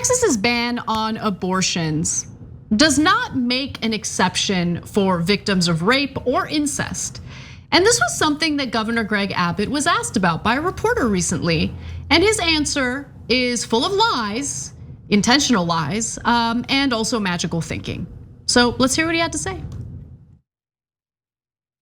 Texas's ban on abortions does not make an exception for victims of rape or incest. And this was something that Governor Greg Abbott was asked about by a reporter recently. And his answer is full of lies, intentional lies, and also magical thinking. So let's hear what he had to say.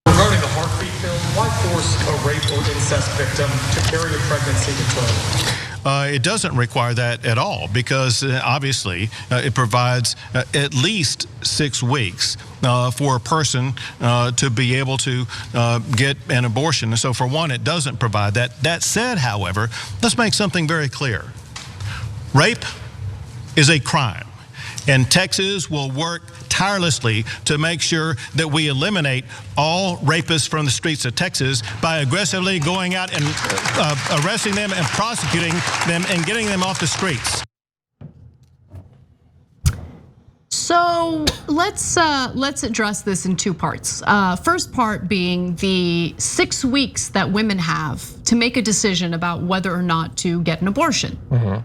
Regarding the heartbeat bill, why force a rape or incest victim to carry a pregnancy to term? It doesn't require that at all because obviously it provides at least 6 weeks for a person to be able to get an abortion. And so for one, it doesn't provide that. That said, however, let's make something very clear. Rape is a crime, and Texas will work tirelessly to make sure that we eliminate all rapists from the streets of Texas by aggressively going out and arresting them and prosecuting them and getting them off the streets. So let's address this in 2 parts. First part being the 6 weeks that women have to make a decision about whether or not to get an abortion,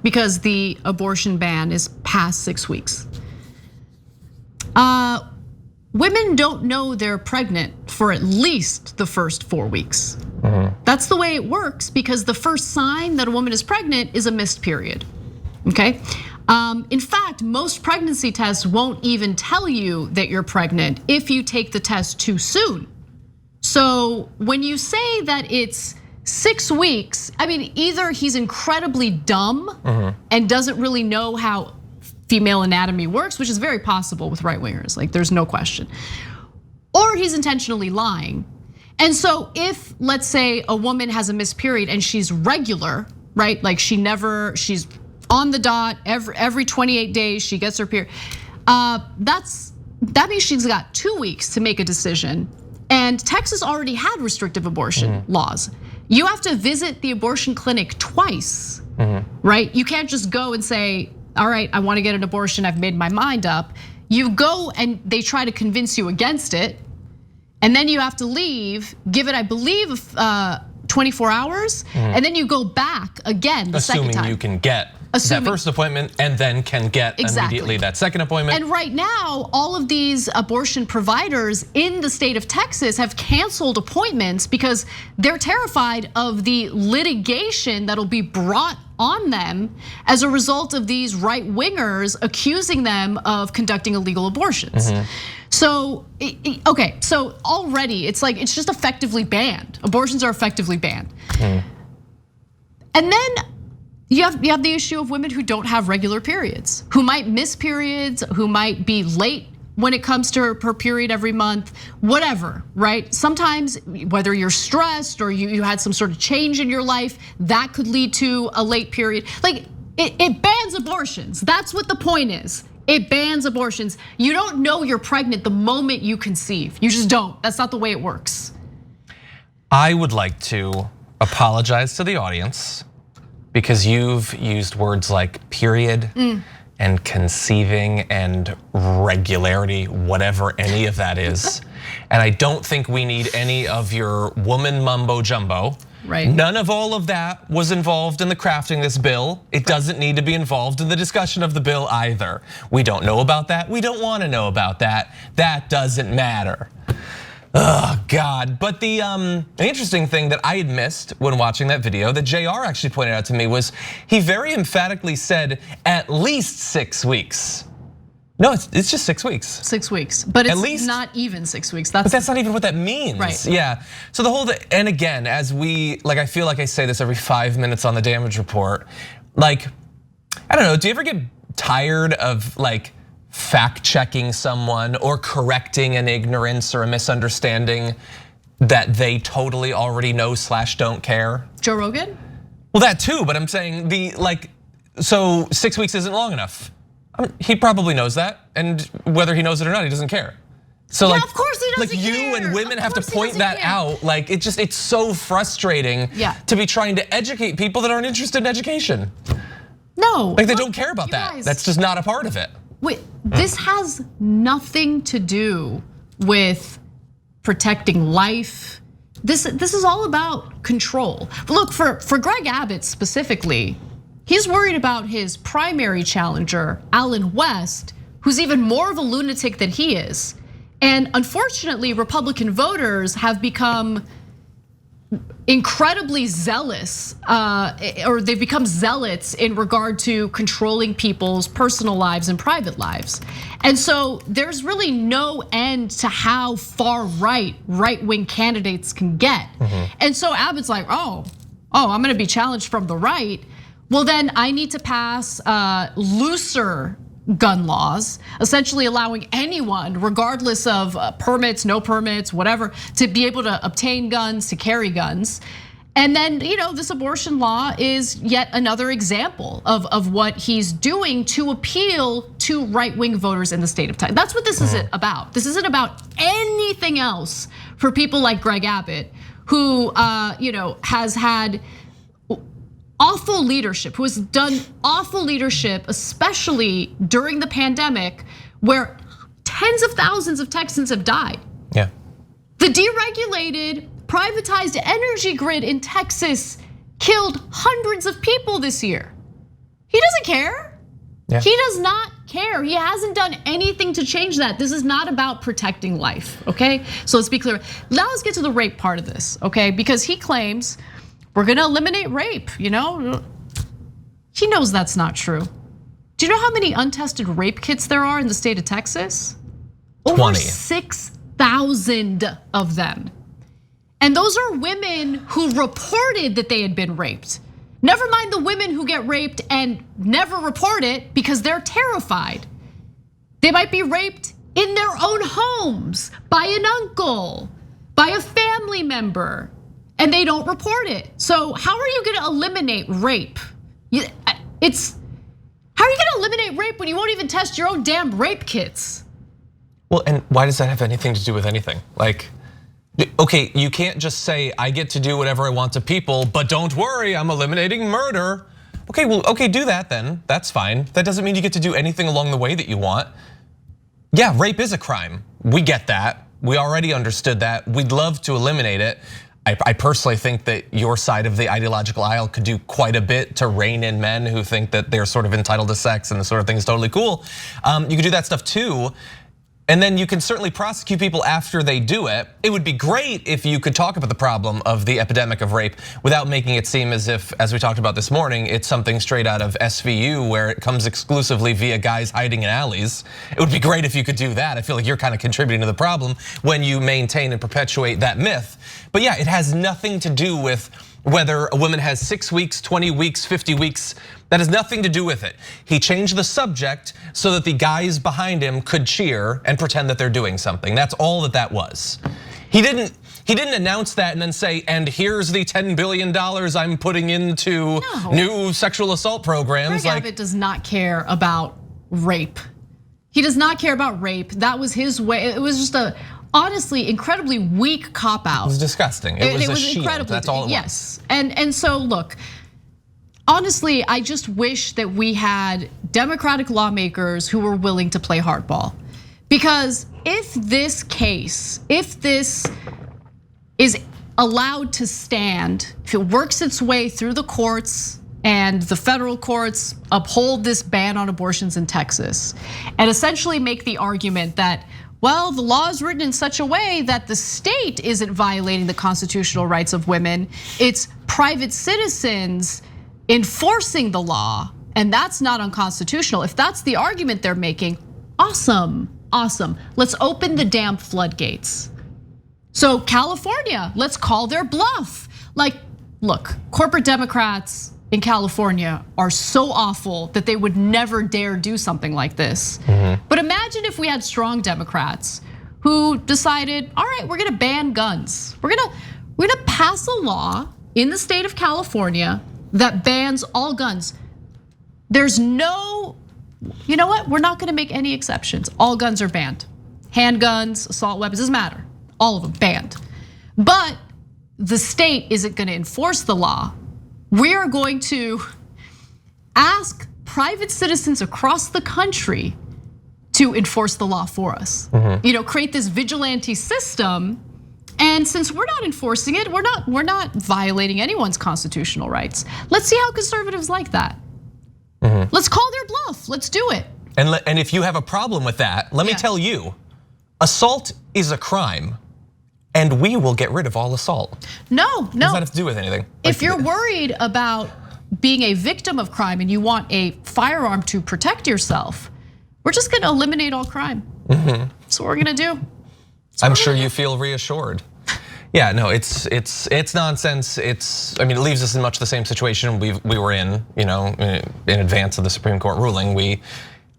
because the abortion ban is past 6 weeks. Women don't know they're pregnant for at least the first 4 weeks. That's the way it works because the first sign that a woman is pregnant is a missed period, okay? In fact, most pregnancy tests won't even tell you that you're pregnant if you take the test too soon. So when you say that it's 6 weeks, I mean, either he's incredibly dumb and doesn't really know how female anatomy works, which is very possible with right wingers, like there's no question. Or he's intentionally lying. And so if, let's say, a woman has a missed period and she's regular, right? Like she's on the dot, every 28 days she gets her period. That means she's got 2 weeks to make a decision. And Texas already had restrictive abortion laws. You have to visit the abortion clinic twice, right? You can't just go and say, all right, I want to get an abortion, I've made my mind up. You go and they try to convince you against it. And then you have to leave, give it, I believe, 24 hours. And then you go back again the second time. Assuming you can get that first appointment and then can get immediately that second appointment. And right now, all of these abortion providers in the state of Texas have canceled appointments because they're terrified of the litigation that'll be brought on them as a result of these right wingers accusing them of conducting illegal abortions. So, okay, so already it's like, it's just effectively banned. Abortions are effectively banned. And then you have the issue of women who don't have regular periods, who might miss periods, who might be late when it comes to her period every month, whatever, right? Sometimes, whether you're stressed or you had some sort of change in your life, that could lead to a late period. Like, it bans abortions. That's what the point is. It bans abortions. You don't know you're pregnant the moment you conceive. You just don't. That's not the way it works. I would like to apologize to the audience because you've used words like period and conceiving and regularity, whatever any of that is. And I don't think we need any of your woman mumbo jumbo. Right. None of all of that was involved in the crafting of this bill. It doesn't need to be involved in the discussion of the bill either. We don't know about that. We don't want to know about that. That doesn't matter. Oh God, but the interesting thing that I had missed when watching that video that JR actually pointed out to me was he very emphatically said at least 6 weeks. No, it's just 6 weeks. 6 weeks, but it's not even 6 weeks. But that's not even what that means. Right. Yeah, so the whole, and again, as I feel like I say this every 5 minutes on the damage report. Like, I don't know, do you ever get tired of like, fact checking someone or correcting an ignorance or a misunderstanding that they totally already know / don't care? Joe Rogan? Well, that too, but I'm saying so 6 weeks isn't long enough. He probably knows that, and whether he knows it or not, he doesn't care. So yeah, of course he doesn't care. You and women have to point that out. Like it's so frustrating to be trying to educate people that aren't interested in education. No. Like they don't care about that. That's just not a part of it. Wait, this has nothing to do with protecting life. This is all about control. Look, for Greg Abbott specifically, He's worried about his primary challenger, Allen West, who's even more of a lunatic than he is. And unfortunately, Republican voters have become incredibly zealous, or they've become zealots in regard to controlling people's personal lives and private lives. And so there's really no end to how far right-wing candidates can get. And so Abbott's like, oh, I'm gonna be challenged from the right. Well, then I need to pass looser gun laws, essentially allowing anyone, regardless of permits, no permits, whatever, to be able to obtain guns, to carry guns. And then, this abortion law is yet another example of what he's doing to appeal to right-wing voters in the state of Texas. That's what this is about. This isn't about anything else for people like Greg Abbott, who has had awful leadership, who has done awful leadership, especially during the pandemic, where tens of thousands of Texans have died. Yeah. The deregulated, privatized energy grid in Texas killed hundreds of people this year. He doesn't care. Yeah. He does not care. He hasn't done anything to change that. This is not about protecting life, okay? So let's be clear. Now let's get to the rape part of this, okay? Because he claims we're gonna eliminate rape, He knows that's not true. Do you know how many untested rape kits there are in the state of Texas? 20. Over 6,000 of them. And those are women who reported that they had been raped. Never mind the women who get raped and never report it because they're terrified. They might be raped in their own homes by an uncle, by a family member, and they don't report it. So how are you gonna eliminate rape? How are you gonna eliminate rape when you won't even test your own damn rape kits? Well, and why does that have anything to do with anything? Like, okay, you can't just say, I get to do whatever I want to people, but don't worry, I'm eliminating murder. Okay, well, okay, do that then, that's fine. That doesn't mean you get to do anything along the way that you want. Yeah, rape is a crime, we get that. We already understood that, we'd love to eliminate it. I personally think that your side of the ideological aisle could do quite a bit to rein in men who think that they're sort of entitled to sex and the sort of thing is totally cool. You could do that stuff too. And then you can certainly prosecute people after they do it. It would be great if you could talk about the problem of the epidemic of rape without making it seem as if, as we talked about this morning, it's something straight out of SVU where it comes exclusively via guys hiding in alleys. It would be great if you could do that. I feel like you're kind of contributing to the problem when you maintain and perpetuate that myth. But yeah, it has nothing to do with whether a woman has 6 weeks, 20 weeks, 50 weeks. That has nothing to do with it. He changed the subject so that the guys behind him could cheer and pretend that they're doing something. That's all that was. He didn't announce that and then say, and here's the $10 billion I'm putting into new sexual assault programs. Greg Abbott does not care about rape. He does not care about rape. That was his way. It was just a honestly incredibly weak cop out. It was disgusting. It was a shield. That's all it was. Yes, and so look. Honestly, I just wish that we had Democratic lawmakers who were willing to play hardball. Because if this is allowed to stand, if it works its way through the courts and the federal courts uphold this ban on abortions in Texas, and essentially make the argument that, well, the law is written in such a way that the state isn't violating the constitutional rights of women, it's private citizens enforcing the law, and that's not unconstitutional. If that's the argument they're making, awesome. Let's open the damn floodgates. So California, let's call their bluff. Like, look, corporate Democrats in California are so awful that they would never dare do something like this. But imagine if we had strong Democrats who decided, all right, we're gonna ban guns. We're gonna pass a law in the state of California that bans all guns. There's no, you know what? We're not gonna make any exceptions. All guns are banned. Handguns, assault weapons, doesn't matter. All of them banned. But the state isn't gonna enforce the law. We are going to ask private citizens across the country to enforce the law for us. Create this vigilante system. And since we're not enforcing it, we're not violating anyone's constitutional rights. Let's see how conservatives like that. Let's call their bluff. Let's do it. And if you have a problem with that, let me tell you, assault is a crime. And we will get rid of all assault. No. What does that have to do with anything? If you're worried about being a victim of crime and you want a firearm to protect yourself, we're just gonna eliminate all crime. That's what we're gonna do. I'm sure you feel reassured. Yeah, no, it's nonsense. I mean, it leaves us in much the same situation we were in, in advance of the Supreme Court ruling. We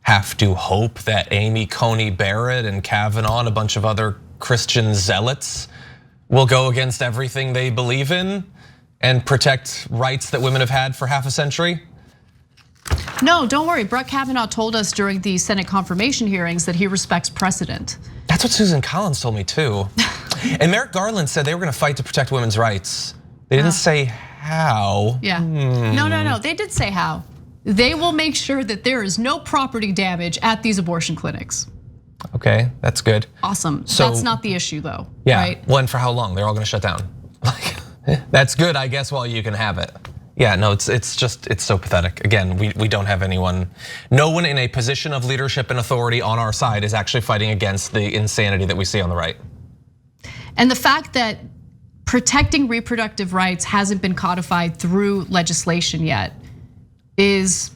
have to hope that Amy Coney Barrett and Kavanaugh and a bunch of other Christian zealots will go against everything they believe in and protect rights that women have had for half a century. No, don't worry. Brett Kavanaugh told us during the Senate confirmation hearings that he respects precedent. That's what Susan Collins told me too. And Merrick Garland said they were gonna fight to protect women's rights. They didn't say how. Yeah, no, they did say how. They will make sure that there is no property damage at these abortion clinics. Okay, that's good. Awesome, that's not the issue though, yeah, right? Well, and for how long? They're all gonna shut down. That's good, I guess, while you can have it. Yeah, no, it's so pathetic. Again, we don't have anyone, no one in a position of leadership and authority on our side is actually fighting against the insanity that we see on the right. And the fact that protecting reproductive rights hasn't been codified through legislation yet just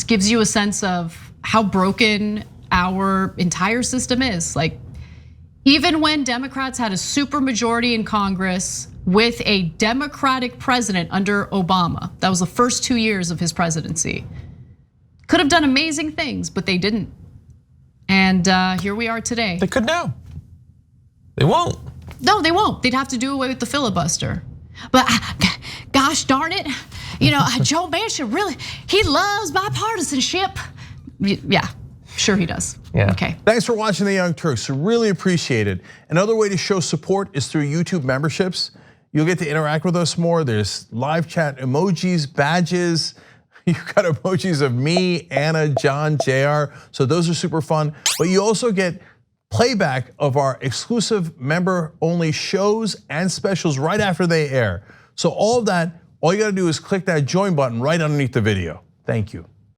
gives you a sense of how broken our entire system is. Like, even when Democrats had a super majority in Congress with a Democratic president under Obama, that was the first 2 years of his presidency, could have done amazing things, but they didn't. And here we are today. They could now. They won't. No, they won't. They'd have to do away with the filibuster. But gosh darn it, Joe Manchin really, he loves bipartisanship. Yeah, sure he does. Yeah. Okay. Thanks for watching The Young Turks, really appreciate it. Another way to show support is through YouTube memberships. You'll get to interact with us more. There's live chat emojis, badges. You've got emojis of me, Anna, John, JR. So those are super fun. But you also get playback of our exclusive member-only shows and specials right after they air. So all of that, all you gotta do is click that join button right underneath the video. Thank you.